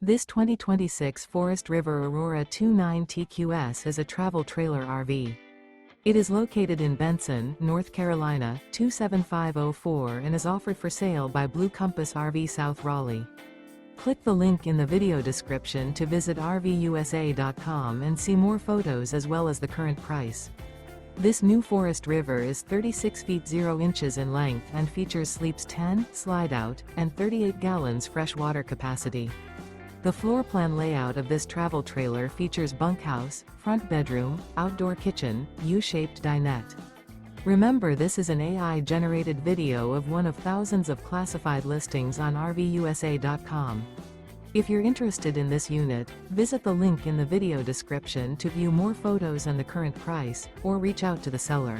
This 2026 Forest River Aurora 29TQS is a travel trailer RV. It is located in Benson, North Carolina, 27504 and is offered for sale by Blue Compass RV South Raleigh. Click the link in the video description to visit RVUSA.com and see more photos as well as the current price. This new Forest River is 36 feet 0 inches in length and features sleeps 10, Slideout, and 38 gallons fresh water capacity. The floor plan layout of this travel trailer features bunkhouse, front bedroom, outdoor kitchen, U-shaped dinette. Remember, this is an AI-generated video of one of thousands of classified listings on RVUSA.com. If you're interested in this unit, visit the link in the video description to view more photos and the current price, or reach out to the seller.